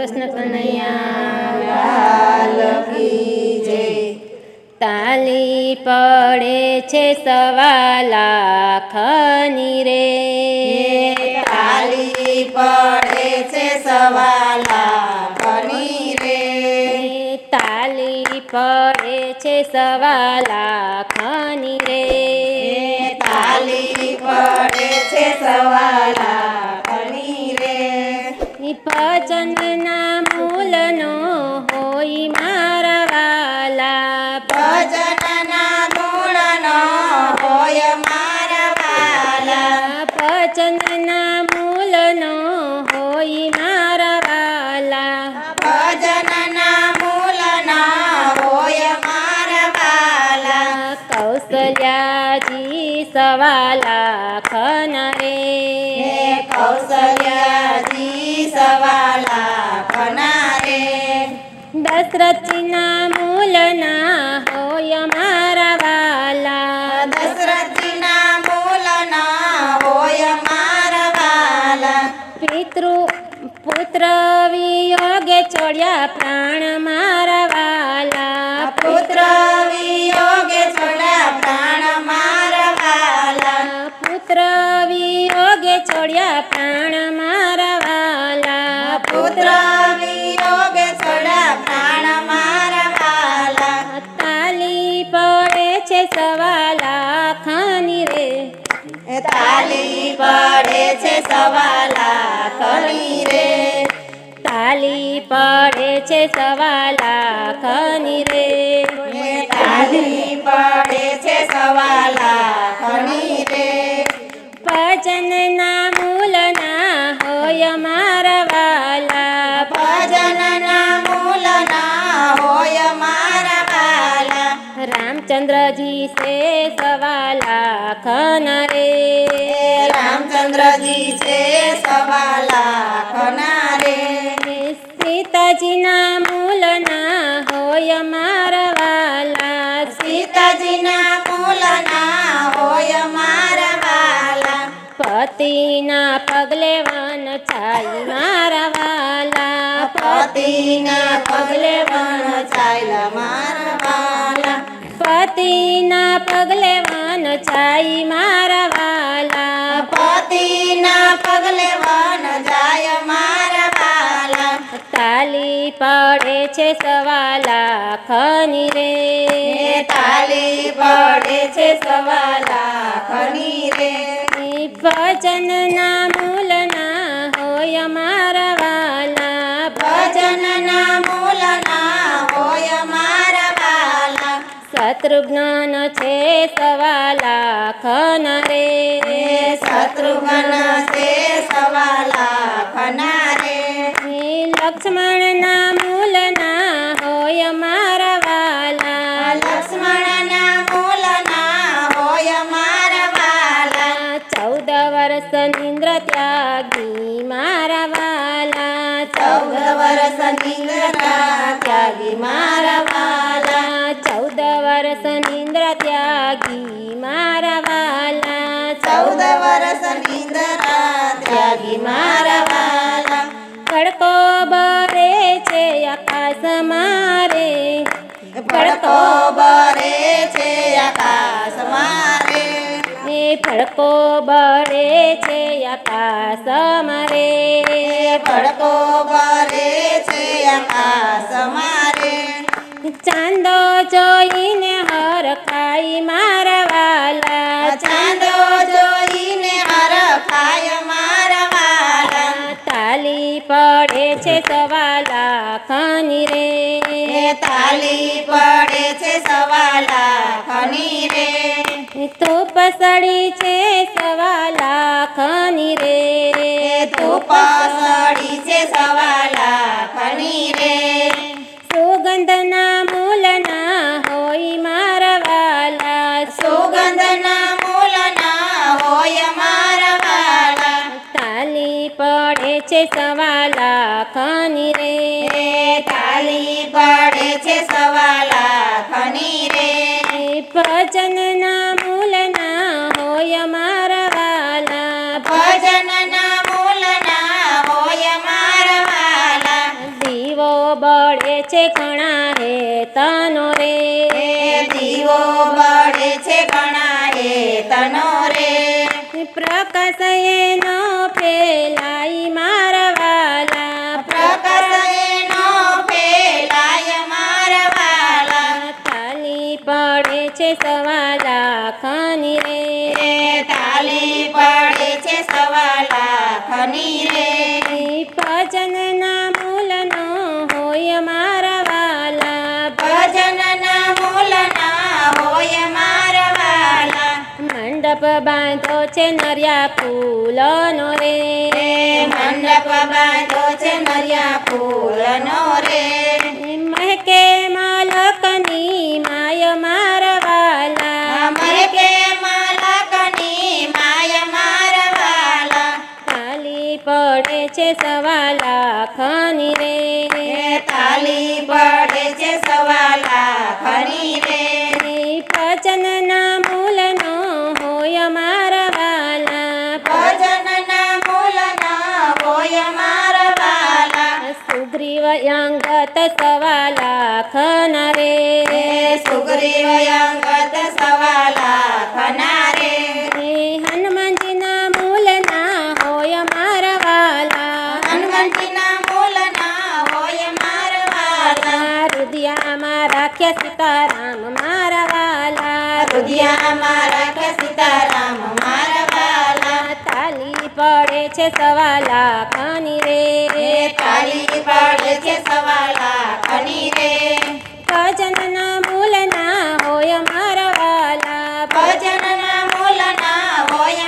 કૃષ્ણ કનૈયા લાલ કી જય. તાલી પડે છે સવા લાખની રે, તાલી પડે છે સવા લાખની રે, તાલી પડે છે સવા લાખની રે, તાલી પડે છે સવા લાખની રે. ભજનના મૂલનો હોય મારા વાલા, ભજનના મૂળનો હોય મારા વાલા, ભજનના મૂલનો હોય મારા વાલા, ભજનના મૂળનો હોય મારા વાલા. કૌશલ્યાજી સવા લાખના રે, કૌશલ્યાજી સવા લાખના રે, દશરથજીના મૂલના હોય મારા વાલા, દશરથજીના મૂળના હોય મારા વાલા. પુત્ર વિયોગે છોડ્યા પ્રાણ મારા વાલા, પુત્ર વિયોગે છોડ્યા પ્રાણ મારા વાલા, પુત્ર વિયોગે છોડ્યા પ્રાણ મારા વાલા, પુત્ર વિયોગે છોડ્યા પ્રાણ મારા વાલા. તાલી પડે છે સવા લાખની રે, તાલી પડે છે સવા લાખની રે, તાલી પડે છે સવા લાખની રે, તાલી પડે છે સવા લાખની રે. ભજનના મૂલના હોય મારા વાલા, ભજનના મૂળના હોય મારા વાલા, રામચંદ્રજી છે સવા લાખના રે, રામચંદ્રજી છે સવા લાખના રે, સીતાજીના મૂલના હોય મારા વાલા, સીતાજીના મૂળના હોય મારા વાલા, પતિના પગલે વન છાઈ મારા વાલા, પતિના પગલે વન ચાલ્યા મારા વાલા, પતિના પગલે વન છાઈ મારા વાલા, પતિના પગલે વન જાય મારા વાલા. તાલી પડે છે સવા લાખની રે, તાલી પડે છે સવા લાખની રે, ભજનના મૂલના હોય મારા વાલા, ભજનના મૂળના હોય મારા વાલા, શત્રુઘ્ન છે સવા લાખના રે, શત્રુઘ્ન છે સવા લાખના રે, લક્ષ્મણના મૂલના હોય મારા વાલા, લક્ષ્મણના મૂળના હોય મારા વાલા, 14 વર્ષ નિંદ્ર ત્યાગી મારા વાલા, 14 વર્ષ નિંદ્રા ત્યાગી મારા વાલા, 14 વર્ષ નિંદ્ર ત્યાગી મારા વાલા, 14 વર્ષ નિંદ્રા ત્યાગી મારા વાલા. ખડકો બરે છે આકાશ મારે, ભડકો બરે છે આકાશ મારે, એ ફડકો બરે છે આકાશ મારે, ભડકો બરે છે આકાશ મારે, ચાંદો જોઈને હર ખાઈ મારા વાલા, ચાંદો જોઈને હરખાય મારા વાલા, તાલી પડે છે સવા લાખની રે, તાલી પડે છે સવા લાખની રે, તો પસડી છે સવા લાખની રે, ધૂપ સડી છે સવા લાખની રે, સુગંધના મૂલના હોય મારા વાલા, સુગંધના મૂળના હોય મારા વાલા, તાલી પડે છે સવા લાખની રે, તાલી પડે છે સવા લાખની રે, ભજનના મૂલના હોય મારા વાલા, ભજનના મૂળના હોય મારા વાલા, છે ઘણા હે તનો રે દીવો બળે છે ઘણા હે તનો રે પ્રકાશ એનો ફેલાઈ મારા વાલા પ્રકાશ એનો ફેલાય મારા વાલા તાલી પડે છે સવા લાખની રે તાલી પડે છે સવા લાખની રે ભજનના મૂલનો હોય મારા વાલા ભજનના મૂલના હોય મારા વાલા મંડપ બાંધો છે નરિયા ફૂલનો રે મંડપ બાંધો છે નરિયા ફૂલનો રે મહેકે માલકની માય મારા વાલા અમર કે માલકની માય મારા વાલા તાલી પડે છે સવા લાખની રે તાલી પડે છે સવા લાખની રે ભજનના મૂલનો હોય મારા વાલા ભજનના મૂલના હોય મારા વાલા સુગ્રીવ અંગત સવા લાખના રે સુગ્રીવ અંગત સવા લાખના રે હનુમાનજીના મૂલના હોય મારા વાલા હનુમંતીના મૂલના હોય મારા વાલા રુદિયામાં રાખ્યા સીતારામ મારા વાલા રુદિયામાં રાખે સીતારામ મારા વાલા તાલી પડે છે સવા લાખની રે તાલી પડે છે સવા લાખની રે ભજનના મૂલના હોય મારા વાલા ભજનના મૂલના હોય